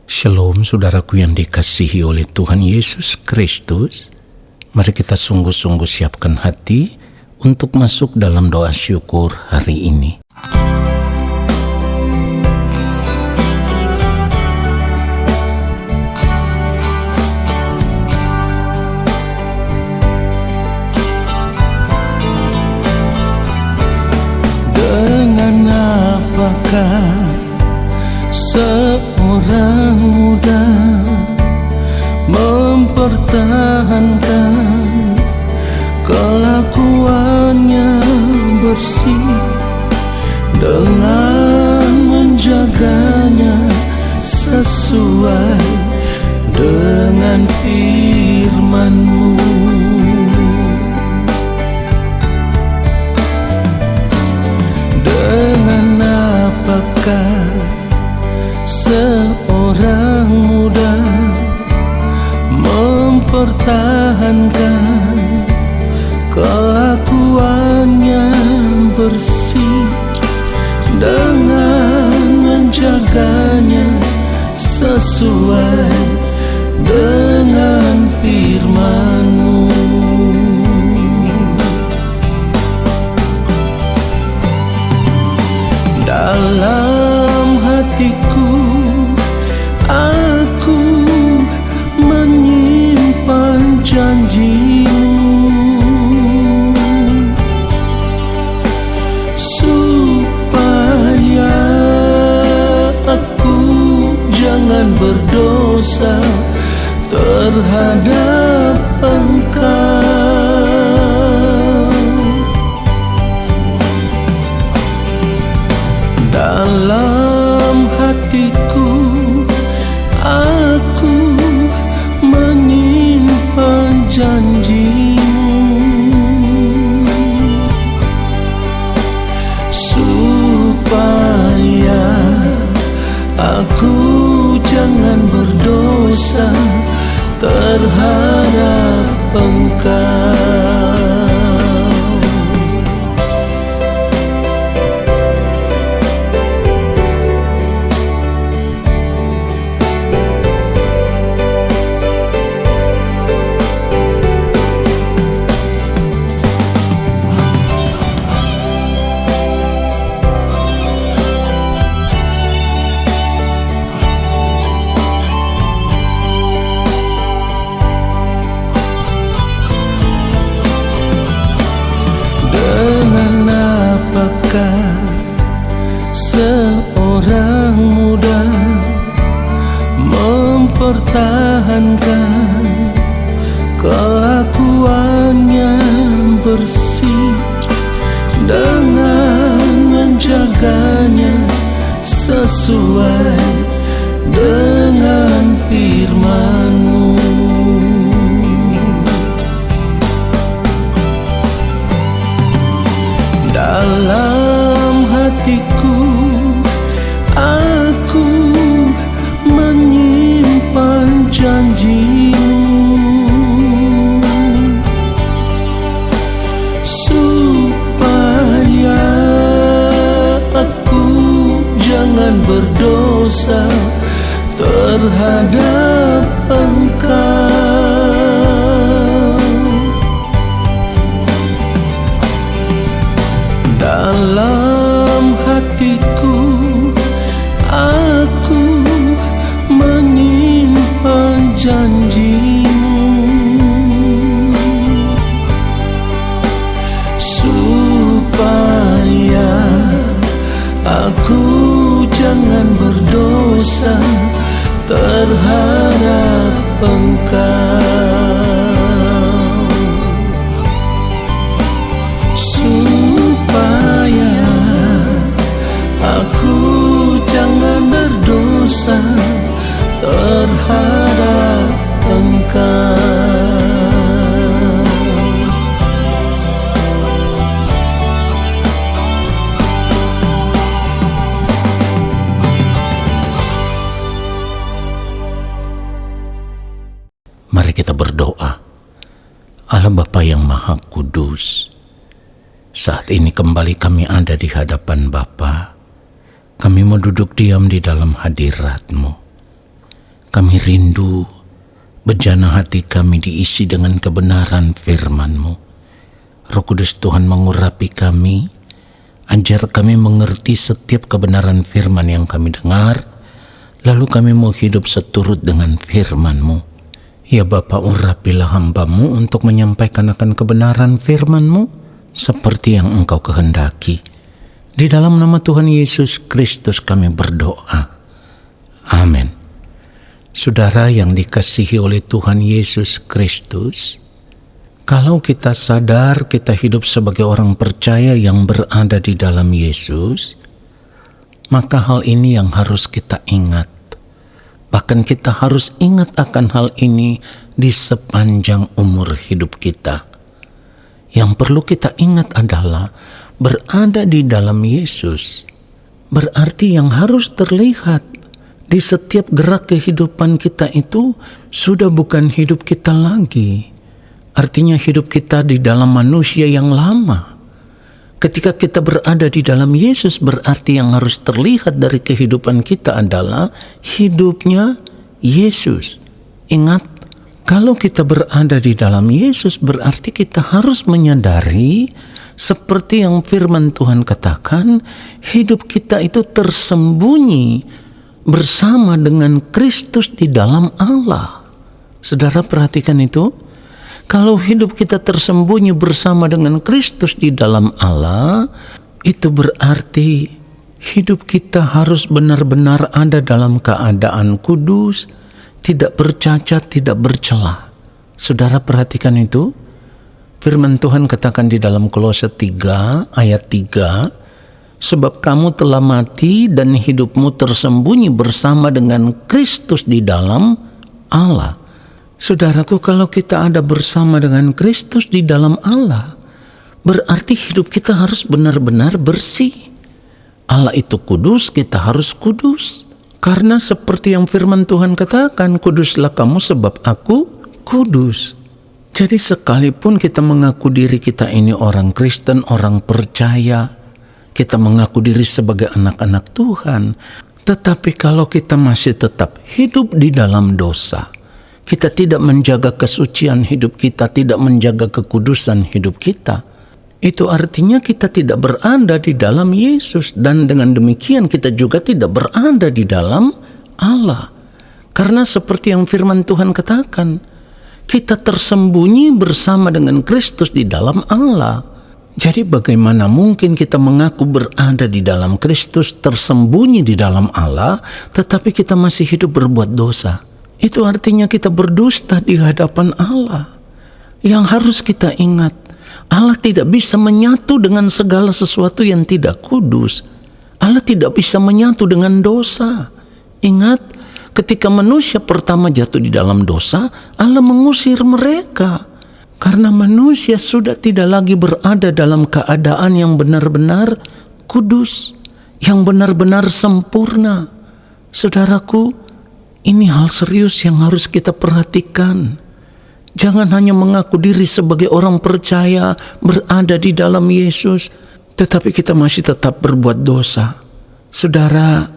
Shalom saudaraku yang dikasihi oleh Tuhan Yesus Kristus. Mari kita sungguh-sungguh siapkan hati untuk masuk dalam doa syukur hari ini. Dengan apakah seorang muda mempertahankan kelakuannya bersih dengan menjaganya sesuai dengan firman-Mu. Dengan apakah seorang muda mempertahankan kelakuannya bersih dengan menjaganya sesuai dengan firman-Mu. Dalam hatiku aku menyimpan janji-Mu, supaya aku jangan berdosa terhadap Engkau. Dalam hatiku aku menyimpan janji-Mu, supaya aku jangan berdosa terhadap Engkau. Apakah seorang muda mempertahankan kelakuannya bersih dengan menjaganya sesuai dengan firman-Mu. Dalam hatiku aku menyimpan janji-Mu, supaya aku jangan berdosa terhadap Engkau. Dalam hatiku aku menyimpan janji-Mu, supaya aku jangan berdosa terhadap Engkau. Supaya aku jangan berdosa terhadap Engkau. Mari kita berdoa. Allah Bapa yang Maha Kudus, saat ini kembali kami ada di hadapan Bapa. Kami mau duduk diam di dalam hadirat-Mu. Kami rindu bejana hati kami diisi dengan kebenaran firman-Mu. Roh Kudus Tuhan mengurapi kami, ajar kami mengerti setiap kebenaran firman yang kami dengar, lalu kami mau hidup seturut dengan firman-Mu. Ya Bapa, urapilah hamba-Mu untuk menyampaikan akan kebenaran firman-Mu seperti yang Engkau kehendaki. Di dalam nama Tuhan Yesus Kristus kami berdoa. Amin. Saudara yang dikasihi oleh Tuhan Yesus Kristus, kalau kita sadar kita hidup sebagai orang percaya yang berada di dalam Yesus, maka hal ini yang harus kita ingat. Bahkan kita harus ingat akan hal ini di sepanjang umur hidup kita. Yang perlu kita ingat adalah berada di dalam Yesus. Berarti yang harus terlihat di setiap gerak kehidupan kita itu sudah bukan hidup kita lagi. Artinya hidup kita di dalam manusia yang lama. Ketika kita berada di dalam Yesus, berarti yang harus terlihat dari kehidupan kita adalah hidupnya Yesus. Ingat, kalau kita berada di dalam Yesus, berarti kita harus menyadari seperti yang firman Tuhan katakan, hidup kita itu tersembunyi bersama dengan Kristus di dalam Allah. Saudara perhatikan itu. Kalau hidup kita tersembunyi bersama dengan Kristus di dalam Allah, itu berarti hidup kita harus benar-benar ada dalam keadaan kudus, tidak bercacat, tidak bercelah. Saudara perhatikan itu. Firman Tuhan katakan di dalam Kolose 3 ayat 3, sebab kamu telah mati dan hidupmu tersembunyi bersama dengan Kristus di dalam Allah. Saudaraku, kalau kita ada bersama dengan Kristus di dalam Allah, berarti hidup kita harus benar-benar bersih. Allah itu kudus, kita harus kudus. Karena seperti yang firman Tuhan katakan, kuduslah kamu sebab aku kudus. Jadi sekalipun kita mengaku diri kita ini orang Kristen, orang percaya, kita mengaku diri sebagai anak-anak Tuhan, tetapi kalau kita masih tetap hidup di dalam dosa, kita tidak menjaga kesucian hidup kita, tidak menjaga kekudusan hidup kita, itu artinya kita tidak berada di dalam Yesus. Dan dengan demikian kita juga tidak berada di dalam Allah. Karena seperti yang firman Tuhan katakan, kita tersembunyi bersama dengan Kristus di dalam Allah. Jadi bagaimana mungkin kita mengaku berada di dalam Kristus, tersembunyi di dalam Allah, tetapi kita masih hidup berbuat dosa? Itu artinya kita berdusta di hadapan Allah. Yang harus kita ingat, Allah tidak bisa menyatu dengan segala sesuatu yang tidak kudus. Allah tidak bisa menyatu dengan dosa. Ingat, ketika manusia pertama jatuh di dalam dosa, Allah mengusir mereka. Karena manusia sudah tidak lagi berada dalam keadaan yang benar-benar kudus, yang benar-benar sempurna. Saudaraku, ini hal serius yang harus kita perhatikan. Jangan hanya mengaku diri sebagai orang percaya berada di dalam Yesus, tetapi kita masih tetap berbuat dosa. Saudara,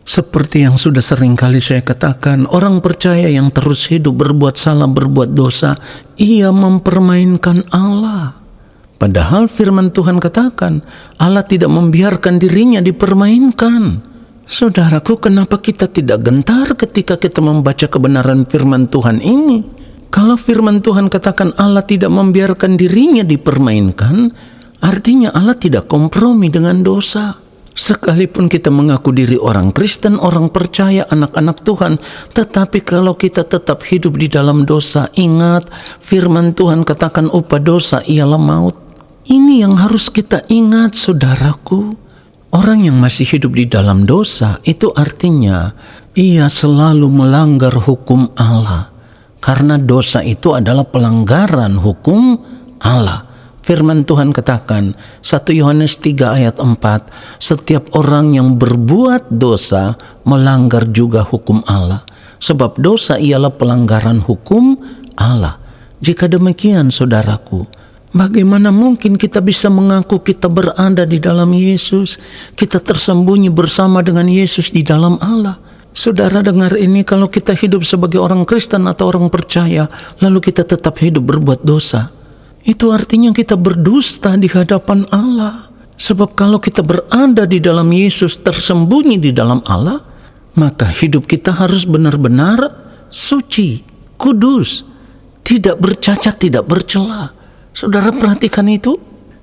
seperti yang sudah sering kali saya katakan, orang percaya yang terus hidup berbuat salah, berbuat dosa, ia mempermainkan Allah. Padahal firman Tuhan katakan, Allah tidak membiarkan dirinya dipermainkan. Saudaraku, kenapa kita tidak gentar ketika kita membaca kebenaran firman Tuhan ini? Kalau firman Tuhan katakan Allah tidak membiarkan dirinya dipermainkan, artinya Allah tidak kompromi dengan dosa. Sekalipun kita mengaku diri orang Kristen, orang percaya, anak-anak Tuhan, tetapi kalau kita tetap hidup di dalam dosa, ingat firman Tuhan katakan upah dosa ialah maut. Ini yang harus kita ingat, saudaraku. Orang yang masih hidup di dalam dosa itu artinya ia selalu melanggar hukum Allah. Karena dosa itu adalah pelanggaran hukum Allah. Firman Tuhan katakan 1 Yohanes 3 ayat 4, setiap orang yang berbuat dosa melanggar juga hukum Allah. Sebab dosa ialah pelanggaran hukum Allah. Jika demikian saudaraku, bagaimana mungkin kita bisa mengaku kita berada di dalam Yesus, kita tersembunyi bersama dengan Yesus di dalam Allah? Saudara dengar ini, kalau kita hidup sebagai orang Kristen atau orang percaya, lalu kita tetap hidup berbuat dosa, itu artinya kita berdusta di hadapan Allah. Sebab kalau kita berada di dalam Yesus, tersembunyi di dalam Allah, maka hidup kita harus benar-benar suci, kudus, tidak bercacat, tidak bercela. Saudara perhatikan itu.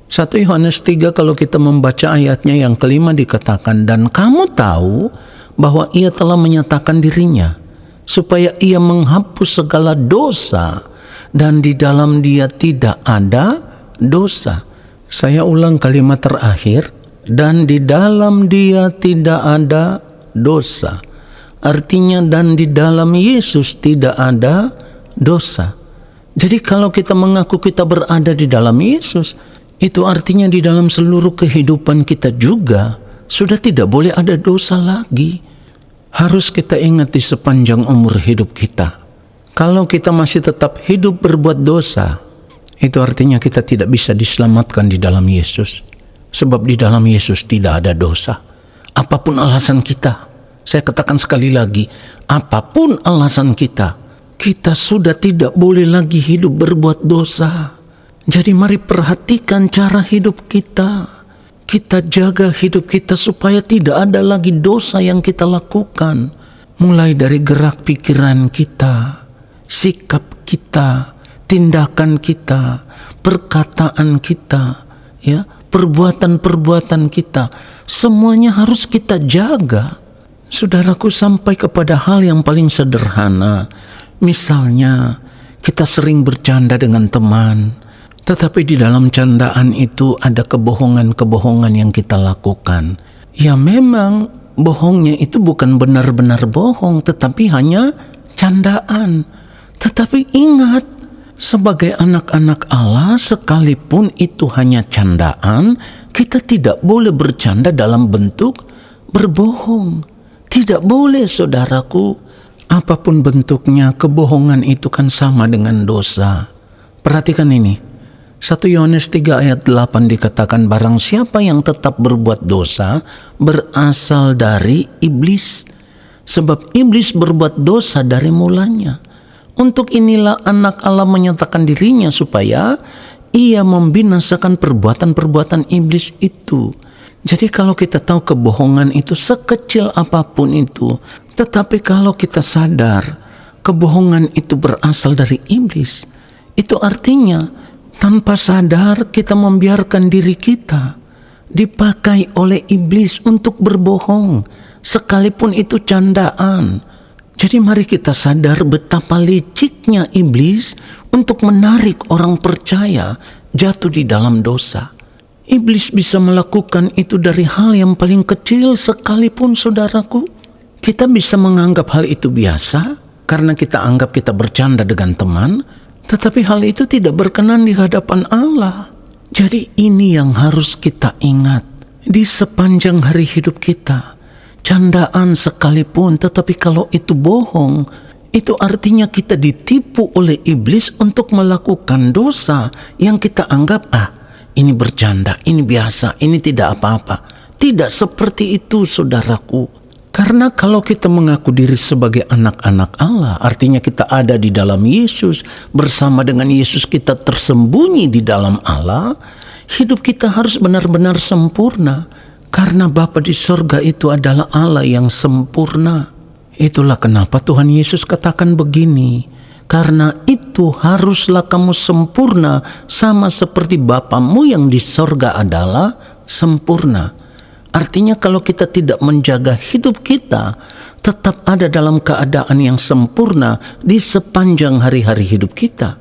1 Yohanes 3 kalau kita membaca ayatnya yang kelima dikatakan, dan kamu tahu bahwa ia telah menyatakan dirinya, supaya ia menghapus segala dosa, dan di dalam dia tidak ada dosa. Saya ulang kalimat terakhir, dan di dalam dia tidak ada dosa. Artinya dan di dalam Yesus tidak ada dosa. Jadi kalau kita mengaku kita berada di dalam Yesus, itu artinya di dalam seluruh kehidupan kita juga sudah tidak boleh ada dosa lagi. Harus kita ingat di sepanjang umur hidup kita. Kalau kita masih tetap hidup berbuat dosa, itu artinya kita tidak bisa diselamatkan di dalam Yesus. Sebab di dalam Yesus tidak ada dosa. Apapun alasan kita, saya katakan sekali lagi, apapun alasan kita, kita sudah tidak boleh lagi hidup berbuat dosa. Jadi mari perhatikan cara hidup kita. Kita jaga hidup kita supaya tidak ada lagi dosa yang kita lakukan. Mulai dari gerak pikiran kita, sikap kita, tindakan kita, perkataan kita, ya, perbuatan-perbuatan kita, semuanya harus kita jaga. Saudaraku, sampai kepada hal yang paling sederhana. Misalnya, kita sering bercanda dengan teman, tetapi di dalam candaan itu ada kebohongan-kebohongan yang kita lakukan. Ya memang bohongnya itu bukan benar-benar bohong, tetapi hanya candaan. Tetapi ingat, sebagai anak-anak Allah, sekalipun itu hanya candaan, kita tidak boleh bercanda dalam bentuk berbohong. Tidak boleh, saudaraku. Apapun bentuknya, kebohongan itu kan sama dengan dosa. Perhatikan ini. 1 Yohanes 3 ayat 8 dikatakan, barang siapa yang tetap berbuat dosa berasal dari iblis. Sebab iblis berbuat dosa dari mulanya. Untuk inilah anak Allah menyatakan dirinya supaya ia membinasakan perbuatan-perbuatan iblis itu. Jadi kalau kita tahu kebohongan itu sekecil apapun itu, tetapi kalau kita sadar kebohongan itu berasal dari iblis, itu artinya tanpa sadar kita membiarkan diri kita dipakai oleh iblis untuk berbohong, sekalipun itu candaan. Jadi mari kita sadar betapa liciknya iblis untuk menarik orang percaya jatuh di dalam dosa. Iblis bisa melakukan itu dari hal yang paling kecil sekalipun, saudaraku. Kita bisa menganggap hal itu biasa karena kita anggap kita bercanda dengan teman, tetapi hal itu tidak berkenan di hadapan Allah. Jadi ini yang harus kita ingat di sepanjang hari hidup kita. Candaan sekalipun, tetapi kalau itu bohong, itu artinya kita ditipu oleh iblis untuk melakukan dosa yang kita anggap, ini bercanda, ini biasa, ini tidak apa-apa. Tidak seperti itu, saudaraku. Karena kalau kita mengaku diri sebagai anak-anak Allah, artinya kita ada di dalam Yesus, bersama dengan Yesus kita tersembunyi di dalam Allah, hidup kita harus benar-benar sempurna. Karena Bapa di sorga itu adalah Allah yang sempurna. Itulah kenapa Tuhan Yesus katakan begini, karena itu haruslah kamu sempurna sama seperti Bapamu yang di sorga adalah sempurna. Artinya kalau kita tidak menjaga hidup kita tetap ada dalam keadaan yang sempurna di sepanjang hari-hari hidup kita,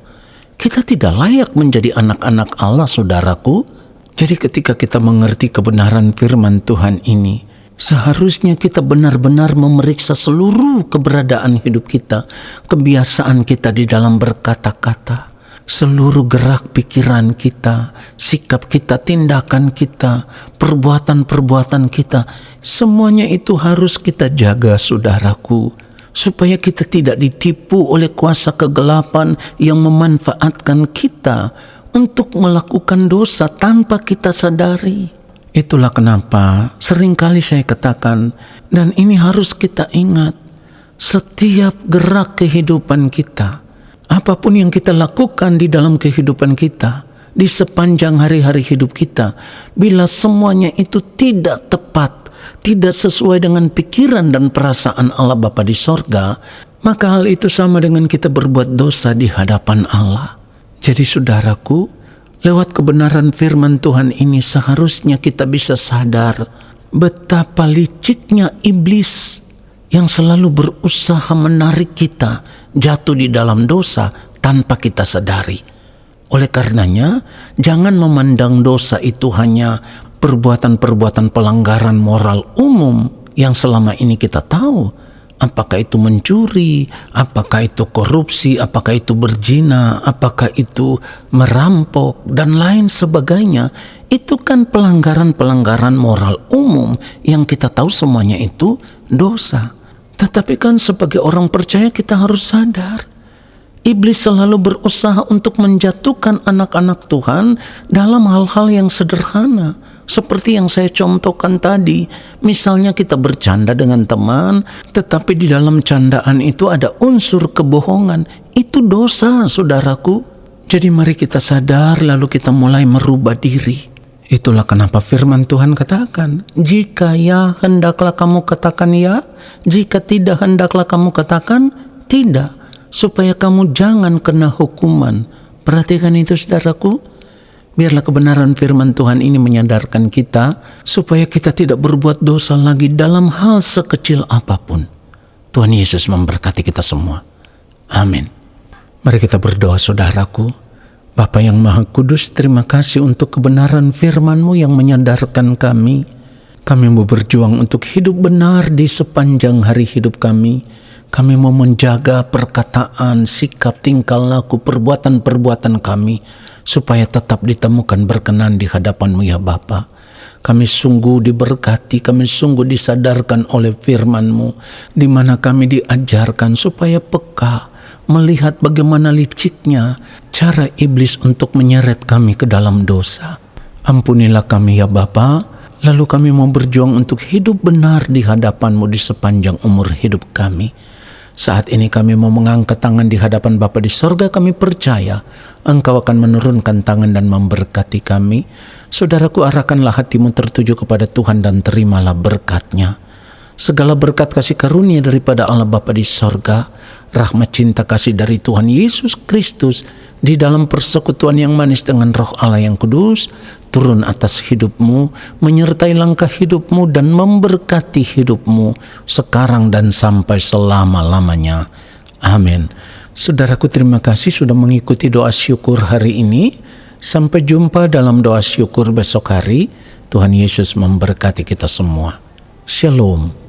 kita tidak layak menjadi anak-anak Allah, saudaraku. Jadi ketika kita mengerti kebenaran firman Tuhan ini, seharusnya kita benar-benar memeriksa seluruh keberadaan hidup kita, kebiasaan kita di dalam berkata-kata, seluruh gerak pikiran kita, sikap kita, tindakan kita, perbuatan-perbuatan kita, semuanya itu harus kita jaga, saudaraku, supaya kita tidak ditipu oleh kuasa kegelapan yang memanfaatkan kita untuk melakukan dosa tanpa kita sadari. Itulah kenapa seringkali saya katakan, dan ini harus kita ingat, setiap gerak kehidupan kita, apapun yang kita lakukan di dalam kehidupan kita, di sepanjang hari-hari hidup kita, bila semuanya itu tidak tepat, tidak sesuai dengan pikiran dan perasaan Allah Bapa di sorga, maka hal itu sama dengan kita berbuat dosa di hadapan Allah. Jadi saudaraku, lewat kebenaran firman Tuhan ini seharusnya kita bisa sadar betapa liciknya iblis yang selalu berusaha menarik kita jatuh di dalam dosa tanpa kita sadari. Oleh karenanya, jangan memandang dosa itu hanya perbuatan-perbuatan pelanggaran moral umum yang selama ini kita tahu. Apakah itu mencuri, apakah itu korupsi, apakah itu berzina, apakah itu merampok, dan lain sebagainya. Itu kan pelanggaran-pelanggaran moral umum yang kita tahu semuanya itu dosa. Tetapi kan sebagai orang percaya kita harus sadar, iblis selalu berusaha untuk menjatuhkan anak-anak Tuhan dalam hal-hal yang sederhana. Seperti yang saya contohkan tadi, misalnya kita bercanda dengan teman, tetapi di dalam candaan itu ada unsur kebohongan. Itu dosa, saudaraku. Jadi mari kita sadar lalu kita mulai merubah diri. Itulah kenapa firman Tuhan katakan, jika ya hendaklah kamu katakan ya, jika tidak hendaklah kamu katakan tidak, supaya kamu jangan kena hukuman. Perhatikan itu saudaraku. Biarlah kebenaran firman Tuhan ini menyadarkan kita supaya kita tidak berbuat dosa lagi dalam hal sekecil apapun. Tuhan Yesus memberkati kita semua. Amin. Mari kita berdoa saudaraku. Bapa yang Maha Kudus, terima kasih untuk kebenaran firman-Mu yang menyadarkan kami. Kami mau berjuang untuk hidup benar di sepanjang hari hidup kami. Kami mau menjaga perkataan, sikap, tingkah laku, perbuatan-perbuatan kami, supaya tetap ditemukan berkenan di hadapan-Mu ya Bapa. Kami sungguh diberkati, kami sungguh disadarkan oleh firman-Mu, di mana kami diajarkan supaya peka, melihat bagaimana liciknya cara iblis untuk menyeret kami ke dalam dosa. Ampunilah kami ya Bapa, lalu kami mau berjuang untuk hidup benar di hadapan-Mu di sepanjang umur hidup kami. Saat ini kami mau mengangkat tangan di hadapan Bapa di sorga. Kami percaya Engkau akan menurunkan tangan dan memberkati kami. Saudaraku, arahkanlah hatimu tertuju kepada Tuhan dan terimalah berkat-Nya. Segala berkat kasih karunia daripada Allah Bapa di sorga, rahmat cinta kasih dari Tuhan Yesus Kristus, di dalam persekutuan yang manis dengan Roh Allah yang kudus, turun atas hidupmu, menyertai langkah hidupmu dan memberkati hidupmu sekarang dan sampai selama-lamanya. Amin. Saudaraku, terima kasih sudah mengikuti doa syukur hari ini. Sampai jumpa dalam doa syukur besok hari. Tuhan Yesus memberkati kita semua. Shalom.